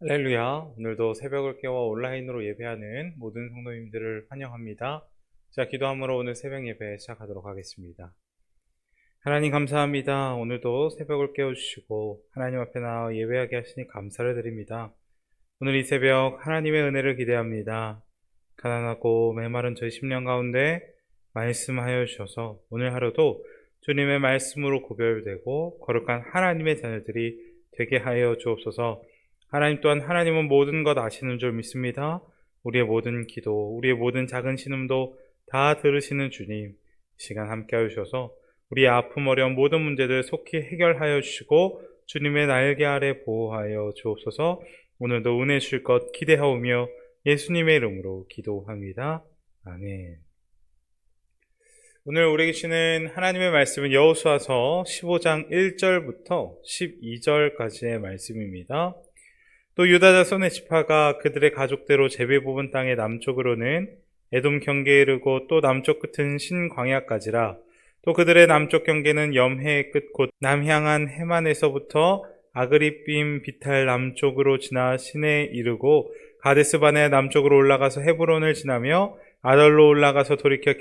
할렐루야. 오늘도 새벽을 깨워 온라인으로 예배하는 모든 성도님들을 환영합니다. 자, 기도함으로 오늘 새벽 예배 시작하도록 하겠습니다. 하나님 감사합니다. 오늘도 새벽을 깨워주시고 하나님 앞에 나와 예배하게 하시니 감사를 드립니다. 오늘 이 새벽 하나님의 은혜를 기대합니다. 가난하고 메마른 저희 심령 가운데 말씀하여 주셔서 오늘 하루도 주님의 말씀으로 구별되고 거룩한 하나님의 자녀들이 되게 하여 주옵소서. 하나님 또한 하나님은 모든 것 아시는 줄 믿습니다. 우리의 모든 기도, 우리의 모든 작은 신음도 다 들으시는 주님, 시간 함께 하셔서 우리의 아픔 어려운 모든 문제들 속히 해결하여 주시고 주님의 날개 아래 보호하여 주옵소서. 오늘도 은혜 주실 것 기대하오며 예수님의 이름으로 기도합니다. 아멘. 오늘 우리에게 주시는 하나님의 말씀은 여호수아서 15장 1절부터 12절까지의 말씀입니다. 또 유다 자손의 지파가 그들의 가족대로 제비 뽑은 땅의 남쪽으로는 에돔 경계에 이르고 또 남쪽 끝은 신광야까지라. 또 그들의 남쪽 경계는 염해의 끝 곧 남향한 해만에서부터 아그리빔 비탈 남쪽으로 지나 신에 이르고 가데스 바네 남쪽으로 올라가서 헤브론을 지나며 아달로 올라가서 돌이켜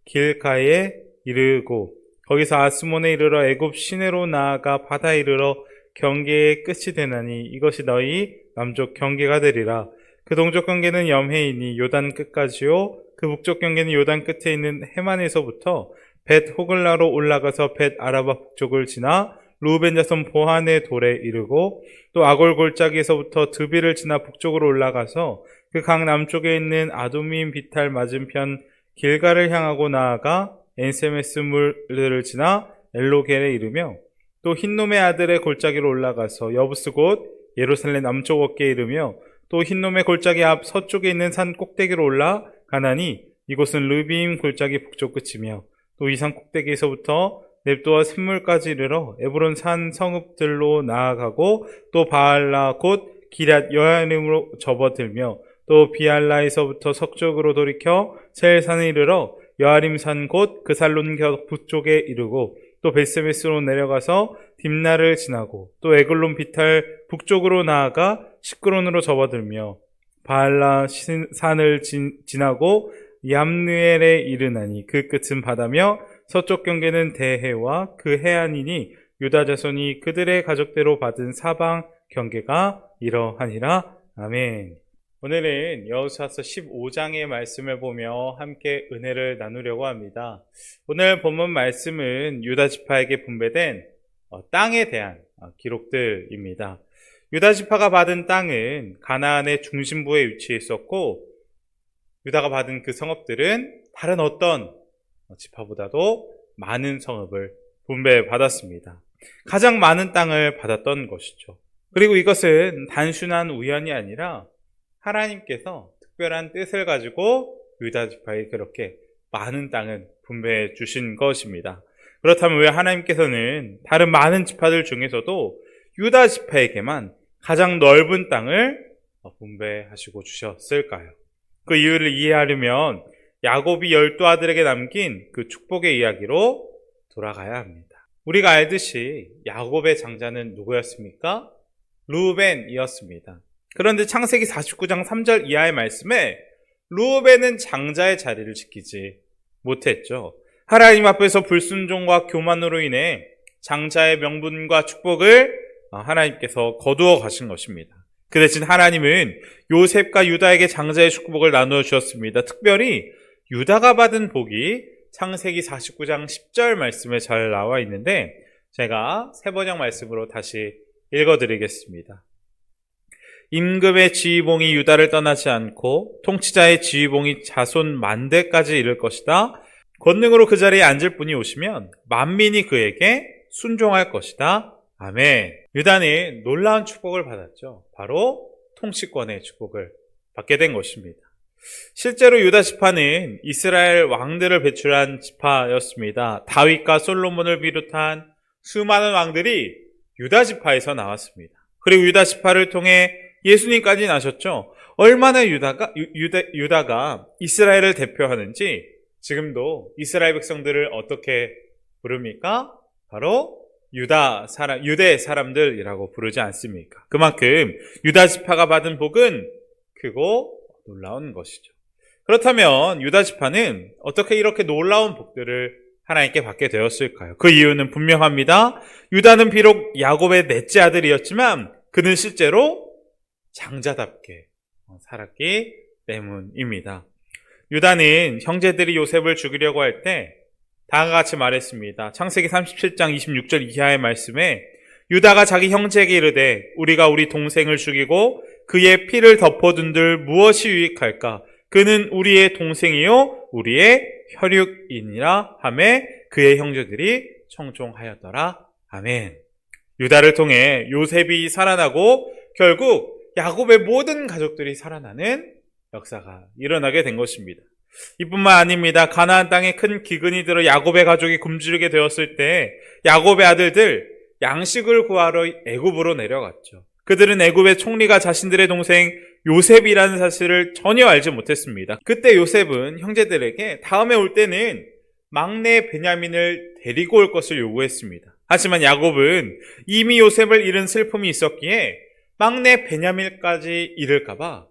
길가에 이르고 거기서 아스몬에 이르러 애굽 시내로 나아가 바다에 이르러 경계의 끝이 되나니 이것이 너희 남쪽 경계가 되리라. 그 동쪽 경계는 염해이니 요단 끝까지요. 그 북쪽 경계는 요단 끝에 있는 해만에서부터 벳 호글라로 올라가서 벳 아라바 북쪽을 지나 루벤 자손 보한의 돌에 이르고 또 아골 골짜기에서부터 드비를 지나 북쪽으로 올라가서 그 강 남쪽에 있는 아두밈 비탈 맞은편 길가를 향하고 나아가 엔세메스 물을 지나 엘로겔에 이르며 또 흰놈의 아들의 골짜기로 올라가서 여부스 곧 예루살렘 남쪽 어깨에 이르며 또 흰놈의 골짜기 앞 서쪽에 있는 산 꼭대기로 올라가나니 이곳은 르비임 골짜기 북쪽 끝이며 또 이 산 꼭대기에서부터 넵도와 샘물까지 이르러 에브론 산 성읍들로 나아가고 또 바알라 곧 기럇 여야림으로 접어들며 또 비알라에서부터 서쪽으로 돌이켜 셀산에 이르러 여아림산 곧 그 살론 겨 북쪽에 이르고 또 벳세메스로 내려가서 딥나를 지나고 또 에글론 비탈 북쪽으로 나아가 시크론으로 접어들며 바알라 산을 지나고 얌느엘에 이르나니 그 끝은 바다며 서쪽 경계는 대해와 그 해안이니 유다 자손이 그들의 가족대로 받은 사방 경계가 이러하니라. 아멘. 오늘은 여호수아서 15장의 말씀을 보며 함께 은혜를 나누려고 합니다. 오늘 본문 말씀은 유다 지파에게 분배된 땅에 대한 기록들입니다. 유다 지파가 받은 땅은 가나안의 중심부에 위치해 있었고 유다가 받은 그 성읍들은 다른 어떤 지파보다도 많은 성읍을 분배받았습니다. 가장 많은 땅을 받았던 것이죠. 그리고 이것은 단순한 우연이 아니라 하나님께서 특별한 뜻을 가지고 유다 지파에 그렇게 많은 땅을 분배해 주신 것입니다. 그렇다면 왜 하나님께서는 다른 많은 지파들 중에서도 유다 지파에게만 가장 넓은 땅을 분배하시고 주셨을까요? 그 이유를 이해하려면 야곱이 12아들에게 남긴 그 축복의 이야기로 돌아가야 합니다. 우리가 알듯이 야곱의 장자는 누구였습니까? 르우벤이었습니다. 그런데 창세기 49장 3절 이하의 말씀에 르우벤은 장자의 자리를 지키지 못했죠. 하나님 앞에서 불순종과 교만으로 인해 장자의 명분과 축복을 하나님께서 거두어 가신 것입니다. 그 대신 하나님은 요셉과 유다에게 장자의 축복을 나누어 주셨습니다. 특별히 유다가 받은 복이 창세기 49장 10절 말씀에 잘 나와 있는데 제가 세 번역 말씀으로 다시 읽어드리겠습니다. 임금의 지휘봉이 유다를 떠나지 않고 통치자의 지휘봉이 자손 만대까지 이를 것이다. 권능으로 그 자리에 앉을 분이 오시면 만민이 그에게 순종할 것이다. 아멘. 유다는 놀라운 축복을 받았죠. 바로 통치권의 축복을 받게 된 것입니다. 실제로 유다 지파는 이스라엘 왕들을 배출한 지파였습니다. 다윗과 솔로몬을 비롯한 수많은 왕들이 유다 지파에서 나왔습니다. 그리고 유다 지파를 통해 예수님까지 나셨죠. 얼마나 유다가 이스라엘을 대표하는지 지금도 이스라엘 백성들을 어떻게 부릅니까? 바로 유대 사람들이라고 부르지 않습니까? 그만큼 유다 지파가 받은 복은 크고 놀라운 것이죠. 그렇다면 유다 지파는 어떻게 이렇게 놀라운 복들을 하나님께 받게 되었을까요? 그 이유는 분명합니다. 유다는 비록 야곱의 넷째 아들이었지만 그는 실제로 장자답게 살았기 때문입니다. 유다는 형제들이 요셉을 죽이려고 할 때 다음과 같이 말했습니다. 창세기 37장 26절 이하의 말씀에 유다가 자기 형제에게 이르되 우리가 우리 동생을 죽이고 그의 피를 덮어둔들 무엇이 유익할까? 그는 우리의 동생이요 우리의 혈육이니라 하매 그의 형제들이 청종하였더라. 아멘. 유다를 통해 요셉이 살아나고 결국 야곱의 모든 가족들이 살아나는 역사가 일어나게 된 것입니다. 이뿐만 아닙니다. 가나안 땅에 큰 기근이 들어 야곱의 가족이 굶주리게 되었을 때 야곱의 아들들 양식을 구하러 애굽으로 내려갔죠. 그들은 애굽의 총리가 자신들의 동생 요셉이라는 사실을 전혀 알지 못했습니다. 그때 요셉은 형제들에게 다음에 올 때는 막내 베냐민을 데리고 올 것을 요구했습니다. 하지만 야곱은 이미 요셉을 잃은 슬픔이 있었기에 막내 베냐민까지 잃을까봐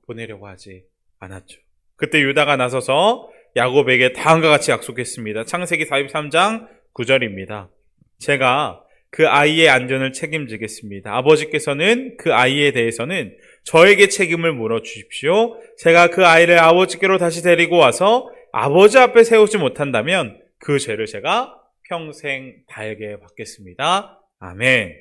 보내려고 하지 않았죠. 그때 유다가 나서서 야곱에게 다음과 같이 약속했습니다. 창세기 43장 9절입니다. 제가 그 아이의 안전을 책임지겠습니다. 아버지께서는 그 아이에 대해서는 저에게 책임을 물어주십시오. 제가 그 아이를 아버지께로 다시 데리고 와서 아버지 앞에 세우지 못한다면 그 죄를 제가 평생 달게 받겠습니다. 아멘.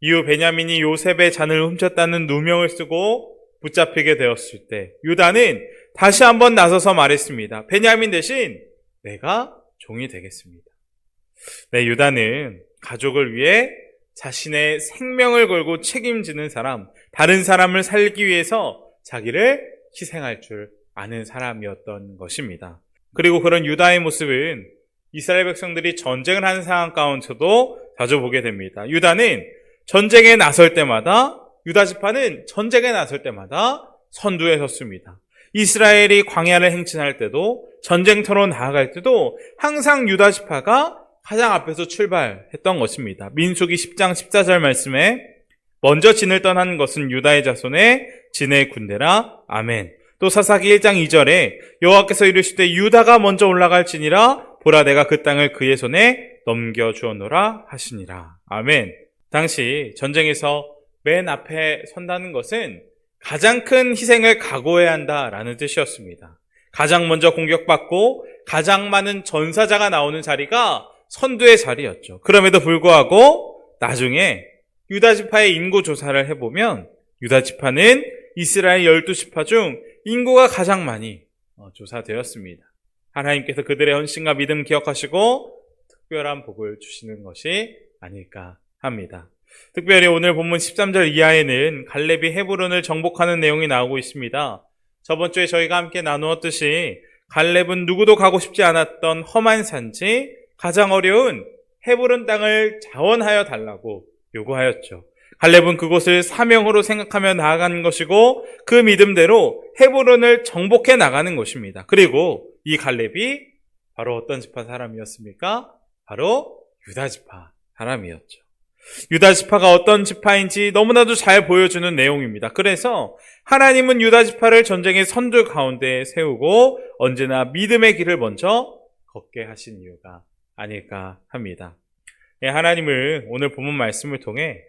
이후 베냐민이 요셉의 잔을 훔쳤다는 누명을 쓰고 붙잡히게 되었을 때 유다는 다시 한번 나서서 말했습니다. 베냐민 대신 내가 종이 되겠습니다. 네, 유다는 가족을 위해 자신의 생명을 걸고 책임지는 사람, 다른 사람을 살기 위해서 자기를 희생할 줄 아는 사람이었던 것입니다. 그리고 그런 유다의 모습은 이스라엘 백성들이 전쟁을 하는 상황 가운데서도 자주 보게 됩니다. 유다는 전쟁에 나설 때마다, 유다 지파는 전쟁에 나설 때마다 선두에 섰습니다. 이스라엘이 광야를 행진할 때도, 전쟁터로 나아갈 때도 항상 유다 지파가 가장 앞에서 출발했던 것입니다. 민수기 10장 14절 말씀에 먼저 진을 떠난 것은 유다의 자손의 진의 군대라. 아멘. 또 사사기 1장 2절에 여호와께서 이르시되 유다가 먼저 올라갈지니라 보라 내가 그 땅을 그의 손에 넘겨주었노라 하시니라. 아멘. 당시 전쟁에서 맨 앞에 선다는 것은 가장 큰 희생을 각오해야 한다라는 뜻이었습니다. 가장 먼저 공격받고 가장 많은 전사자가 나오는 자리가 선두의 자리였죠. 그럼에도 불구하고 나중에 유다 지파의 인구 조사를 해보면 유다 지파는 이스라엘 12지파 중 인구가 가장 많이 조사되었습니다. 하나님께서 그들의 헌신과 믿음 기억하시고 특별한 복을 주시는 것이 아닐까 합니다. 특별히 오늘 본문 13절 이하에는 갈렙이 헤브론을 정복하는 내용이 나오고 있습니다. 저번 주에 저희가 함께 나누었듯이 갈렙은 누구도 가고 싶지 않았던 험한 산지 가장 어려운 헤브론 땅을 자원하여 달라고 요구하였죠. 갈렙은 그곳을 사명으로 생각하며 나아가는 것이고 그 믿음대로 헤브론을 정복해 나가는 것입니다. 그리고 이 갈렙이 바로 어떤 지파 사람이었습니까? 바로 유다 지파 사람이었죠. 유다 지파가 어떤 지파인지 너무나도 잘 보여주는 내용입니다. 그래서 하나님은 유다 지파를 전쟁의 선두 가운데 세우고 언제나 믿음의 길을 먼저 걷게 하신 이유가 아닐까 합니다. 하나님은 오늘 본문 말씀을 통해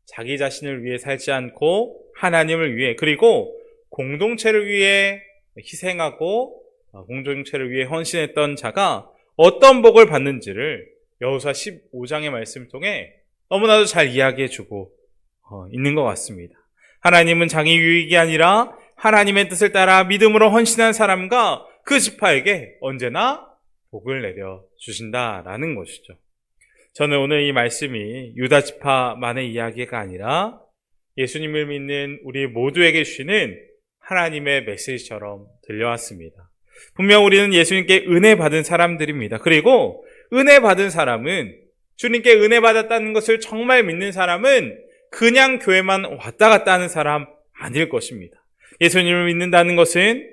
자기 자신을 위해 살지 않고 하나님을 위해 그리고 공동체를 위해 희생하고 공동체를 위해 헌신했던 자가 어떤 복을 받는지를 여호수아 15장의 말씀을 통해 너무나도 잘 이야기해주고 있는 것 같습니다. 하나님은 자기 유익이 아니라 하나님의 뜻을 따라 믿음으로 헌신한 사람과 그 지파에게 언제나 복을 내려주신다라는 것이죠. 저는 오늘 이 말씀이 유다 지파만의 이야기가 아니라 예수님을 믿는 우리 모두에게 주시는 하나님의 메시지처럼 들려왔습니다. 분명 우리는 예수님께 은혜 받은 사람들입니다. 그리고 은혜 받은 사람은 주님께 은혜 받았다는 것을 정말 믿는 사람은 그냥 교회만 왔다 갔다 하는 사람 아닐 것입니다. 예수님을 믿는다는 것은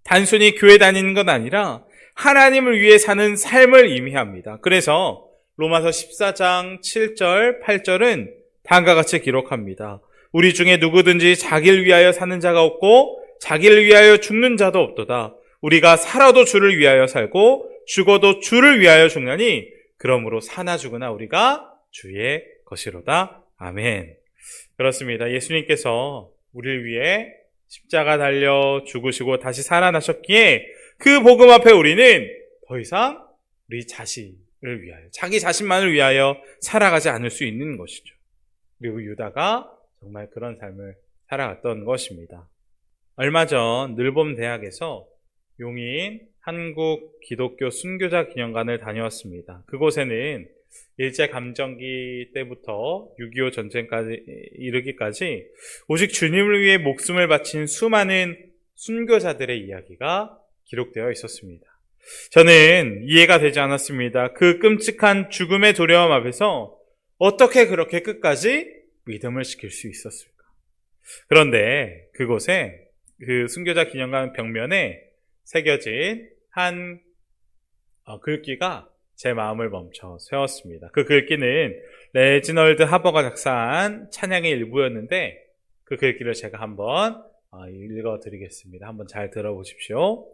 단순히 교회 다니는 것 아니라 하나님을 위해 사는 삶을 의미합니다. 그래서 로마서 14장 7절, 8절은 다음과 같이 기록합니다. 우리 중에 누구든지 자기를 위하여 사는 자가 없고 자기를 위하여 죽는 자도 없도다. 우리가 살아도 주를 위하여 살고 죽어도 주를 위하여 죽나니 그러므로 사나 죽으나 우리가 주의 것이로다. 아멘. 그렇습니다. 예수님께서 우리를 위해 십자가 달려 죽으시고 다시 살아나셨기에 그 복음 앞에 우리는 더 이상 우리 자신을 위하여, 자기 자신만을 위하여 살아가지 않을 수 있는 것이죠. 그리고 유다가 정말 그런 삶을 살아갔던 것입니다. 얼마 전 늘봄 대학에서 용인 한국 기독교 순교자 기념관을 다녀왔습니다. 그곳에는 일제감정기 때부터 6.25 전쟁까지 이르기까지 오직 주님을 위해 목숨을 바친 수많은 순교자들의 이야기가 기록되어 있었습니다. 저는 이해가 되지 않았습니다. 그 끔찍한 죽음의 두려움 앞에서 어떻게 그렇게 끝까지 믿음을 지킬 수 있었을까? 그런데 그곳에 그 순교자 기념관 벽면에 새겨진 한 글귀가 제 마음을 멈춰 세웠습니다. 그 글귀는 레지널드 하버가 작사한 찬양의 일부였는데 그 글귀를 제가 한번 읽어드리겠습니다. 한번 잘 들어보십시오.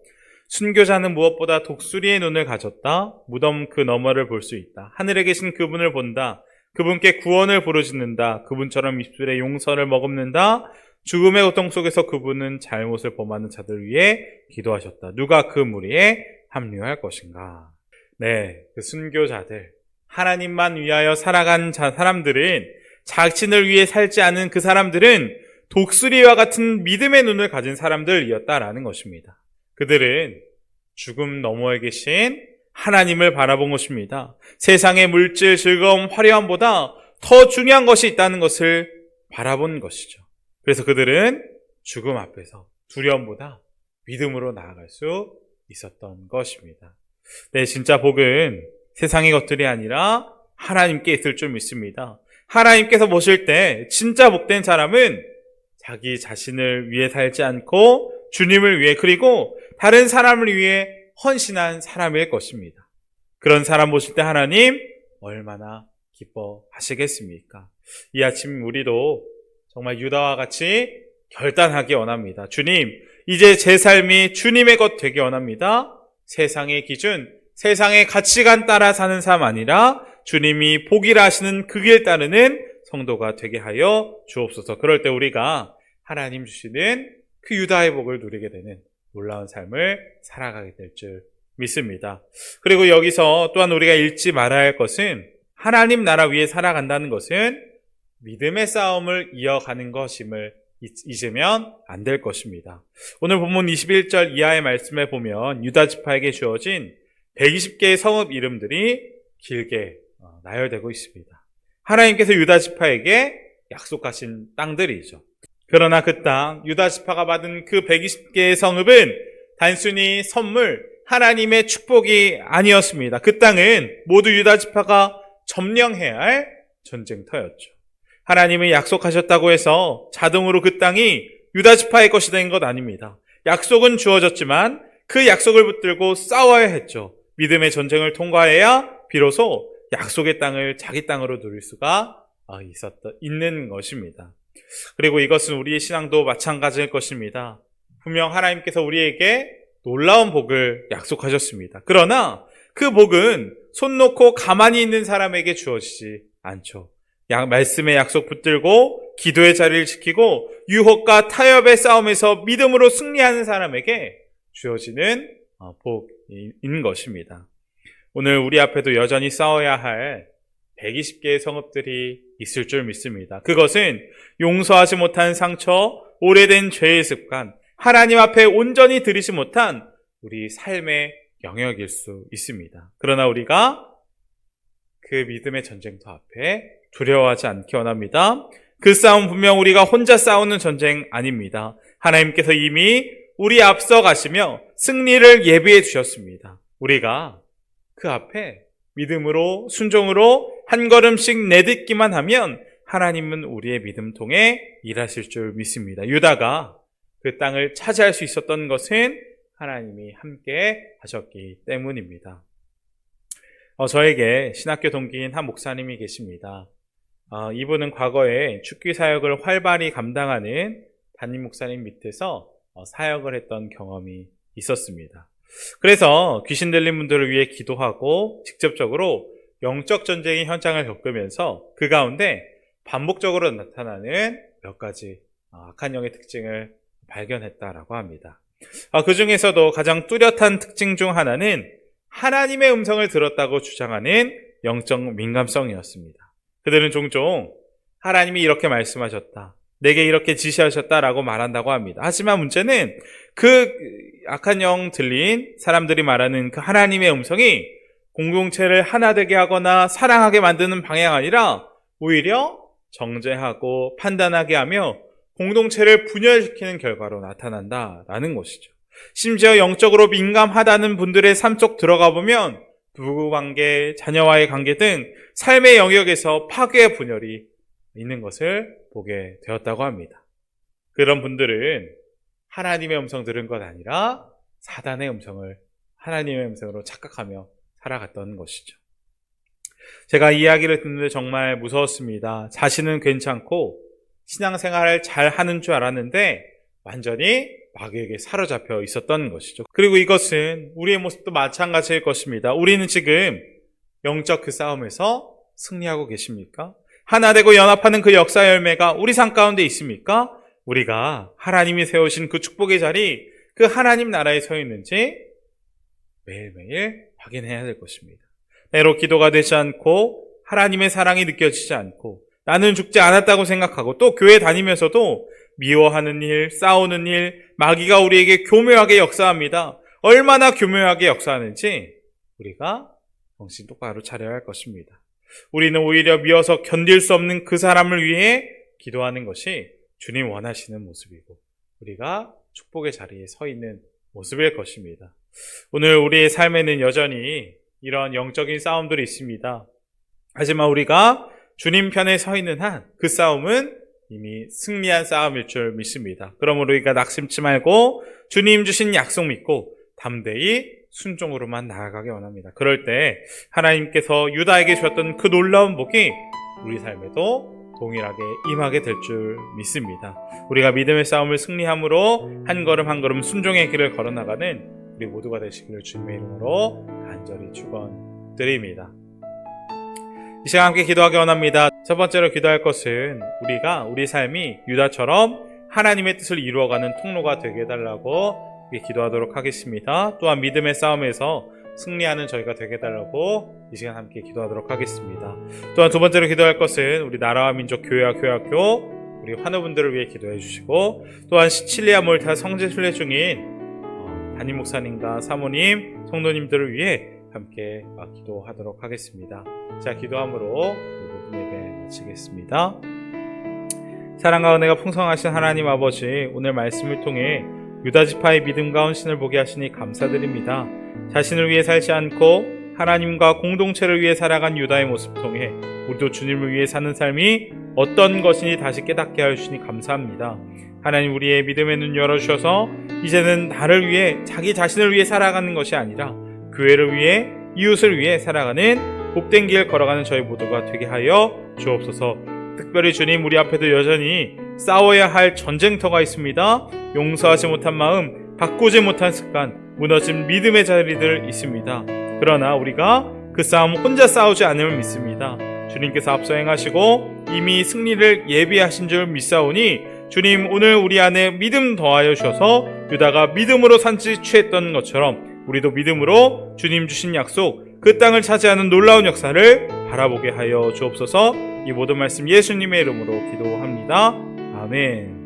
순교자는 무엇보다 독수리의 눈을 가졌다. 무덤 그 너머를 볼 수 있다. 하늘에 계신 그분을 본다. 그분께 구원을 부르짖는다. 그분처럼 입술에 용서를 머금는다. 죽음의 고통 속에서 그분은 잘못을 범하는 자들 위해 기도하셨다. 누가 그 무리에 합류할 것인가? 네, 그 순교자들, 하나님만 위하여 살아간 사람들은, 자신을 위해 살지 않은 그 사람들은 독수리와 같은 믿음의 눈을 가진 사람들이었다라는 것입니다. 그들은 죽음 너머에 계신 하나님을 바라본 것입니다. 세상의 물질, 즐거움, 화려함보다 더 중요한 것이 있다는 것을 바라본 것이죠. 그래서 그들은 죽음 앞에서 두려움보다 믿음으로 나아갈 수 있었던 것입니다. 네, 진짜 복은 세상의 것들이 아니라 하나님께 있을 줄 믿습니다. 하나님께서 보실 때 진짜 복된 사람은 자기 자신을 위해 살지 않고 주님을 위해, 그리고 다른 사람을 위해 헌신한 사람일 것입니다. 그런 사람 보실 때 하나님 얼마나 기뻐하시겠습니까? 이 아침 우리도 정말 유다와 같이 결단하기 원합니다. 주님, 이제 제 삶이 주님의 것 되기 원합니다. 세상의 기준, 세상의 가치관 따라 사는 삶 아니라 주님이 복이라 하시는 그 길 따르는 성도가 되게 하여 주옵소서. 그럴 때 우리가 하나님 주시는 그 유다의 복을 누리게 되는 놀라운 삶을 살아가게 될 줄 믿습니다. 그리고 여기서 또한 우리가 잊지 말아야 할 것은, 하나님 나라 위에 살아간다는 것은 믿음의 싸움을 이어가는 것임을 잊으면 안 될 것입니다. 오늘 본문 21절 이하의 말씀에 보면 유다 지파에게 주어진 120개의 성읍 이름들이 길게 나열되고 있습니다. 하나님께서 유다 지파에게 약속하신 땅들이죠. 그러나 그 땅, 유다 지파가 받은 그 120개의 성읍은 단순히 선물, 하나님의 축복이 아니었습니다. 그 땅은 모두 유다 지파가 점령해야 할 전쟁터였죠. 하나님이 약속하셨다고 해서 자동으로 그 땅이 유다 지파의 것이 된 것 아닙니다. 약속은 주어졌지만 그 약속을 붙들고 싸워야 했죠. 믿음의 전쟁을 통과해야 비로소 약속의 땅을 자기 땅으로 누릴 수가 있는 것입니다. 그리고 이것은 우리의 신앙도 마찬가지일 것입니다. 분명 하나님께서 우리에게 놀라운 복을 약속하셨습니다. 그러나 그 복은 손 놓고 가만히 있는 사람에게 주어지지 않죠. 말씀의 약속 붙들고 기도의 자리를 지키고 유혹과 타협의 싸움에서 믿음으로 승리하는 사람에게 주어지는 복인 것입니다. 오늘 우리 앞에도 여전히 싸워야 할 120개의 성읍들이 있을 줄 믿습니다. 그것은 용서하지 못한 상처, 오래된 죄의 습관, 하나님 앞에 온전히 드리지 못한 우리 삶의 영역일 수 있습니다. 그러나 우리가 그 믿음의 전쟁터 앞에 두려워하지 않기 원합니다. 그 싸움 분명 우리가 혼자 싸우는 전쟁 아닙니다. 하나님께서 이미 우리 앞서 가시며 승리를 예비해 주셨습니다. 우리가 그 앞에 믿음으로, 순종으로 한 걸음씩 내딛기만 하면 하나님은 우리의 믿음 통해 일하실 줄 믿습니다. 유다가 그 땅을 차지할 수 있었던 것은 하나님이 함께 하셨기 때문입니다. 저에게 신학교 동기인 한 목사님이 계십니다. 이분은 과거에 축기 사역을 활발히 감당하는 담임 목사님 밑에서 사역을 했던 경험이 있었습니다. 그래서 귀신 들린 분들을 위해 기도하고 직접적으로 영적 전쟁의 현장을 겪으면서 그 가운데 반복적으로 나타나는 몇 가지 악한 영의 특징을 발견했다라고 합니다. 그 중에서도 가장 뚜렷한 특징 중 하나는 하나님의 음성을 들었다고 주장하는 영적 민감성이었습니다. 그들은 종종 하나님이 이렇게 말씀하셨다, 내게 이렇게 지시하셨다라고 말한다고 합니다. 하지만 문제는 그 악한 영 들린 사람들이 말하는 그 하나님의 음성이 공동체를 하나 되게 하거나 사랑하게 만드는 방향이 아니라 오히려 정죄하고 판단하게 하며 공동체를 분열시키는 결과로 나타난다라는 것이죠. 심지어 영적으로 민감하다는 분들의 삶 속 들어가 보면 부부관계, 자녀와의 관계 등 삶의 영역에서 파괴의 분열이 있는 것을 보게 되었다고 합니다. 그런 분들은 하나님의 음성 들은 것 아니라 사단의 음성을 하나님의 음성으로 착각하며 살아갔던 것이죠. 제가 이 이야기를 듣는데 정말 무서웠습니다. 자신은 괜찮고 신앙생활을 잘 하는 줄 알았는데 완전히 마귀에게 사로잡혀 있었던 것이죠. 그리고 이것은 우리의 모습도 마찬가지일 것입니다. 우리는 지금 영적 그 싸움에서 승리하고 계십니까? 하나 되고 연합하는 그 역사 열매가 우리 삶 가운데 있습니까? 우리가 하나님이 세우신 그 축복의 자리, 그 하나님 나라에 서 있는지 매일매일 확인해야 될 것입니다. 때로 기도가 되지 않고 하나님의 사랑이 느껴지지 않고 나는 죽지 않았다고 생각하고 또 교회 다니면서도 미워하는 일, 싸우는 일, 마귀가 우리에게 교묘하게 역사합니다. 얼마나 교묘하게 역사하는지 우리가 정신 똑바로 차려야 할 것입니다. 우리는 오히려 미워서 견딜 수 없는 그 사람을 위해 기도하는 것이 주님 원하시는 모습이고 우리가 축복의 자리에 서 있는 모습일 것입니다. 오늘 우리의 삶에는 여전히 이런 영적인 싸움들이 있습니다. 하지만 우리가 주님 편에 서 있는 한 그 싸움은 이미 승리한 싸움일 줄 믿습니다. 그러므로 우리가 낙심치 말고 주님 주신 약속 믿고 담대히 순종으로만 나아가기 원합니다. 그럴 때 하나님께서 유다에게 주셨던 그 놀라운 복이 우리 삶에도 동일하게 임하게 될 줄 믿습니다. 우리가 믿음의 싸움을 승리함으로 한 걸음 한 걸음 순종의 길을 걸어나가는 우리 모두가 되시기를 주님의 이름으로 간절히 축원드립니다. 이 시간 함께 기도하기 원합니다. 첫 번째로 기도할 것은 우리가 우리 삶이 유다처럼 하나님의 뜻을 이루어가는 통로가 되게 해달라고 기도하도록 하겠습니다. 또한 믿음의 싸움에서 승리하는 저희가 되게 해달라고 이 시간 함께 기도하도록 하겠습니다. 또한 두 번째로 기도할 것은 우리 나라와 민족 교회와 교회학교 우리 환우분들을 위해 기도해 주시고 또한 시칠리아 몰타 성지 순례 중인 담임 목사님과 사모님, 성도님들을 위해 함께 기도하도록 하겠습니다. 자, 기도함으로 모든 예배 마치겠습니다. 사랑과 은혜가 풍성하신 하나님 아버지, 오늘 말씀을 통해 유다 지파의 믿음과 헌신을 보게 하시니 감사드립니다. 자신을 위해 살지 않고 하나님과 공동체를 위해 살아간 유다의 모습 통해 우리도 주님을 위해 사는 삶이 어떤 것인지 다시 깨닫게 하시니 감사합니다. 하나님, 우리의 믿음의 눈 열어주셔서 이제는 나를 위해, 자기 자신을 위해 살아가는 것이 아니라 교회를 위해, 이웃을 위해 살아가는 복된 길 걸어가는 저희 모두가 되게 하여 주옵소서. 특별히 주님, 우리 앞에도 여전히 싸워야 할 전쟁터가 있습니다. 용서하지 못한 마음, 바꾸지 못한 습관, 무너진 믿음의 자리들 있습니다. 그러나 우리가 그 싸움 혼자 싸우지 않음을 믿습니다. 주님께서 앞서 행하시고 이미 승리를 예비하신 줄 믿사오니 주님, 오늘 우리 안에 믿음 더하여 주셔서 유다가 믿음으로 산지 취했던 것처럼 우리도 믿음으로 주님 주신 약속, 그 땅을 차지하는 놀라운 역사를 바라보게 하여 주옵소서. 이 모든 말씀 예수님의 이름으로 기도합니다. 아멘.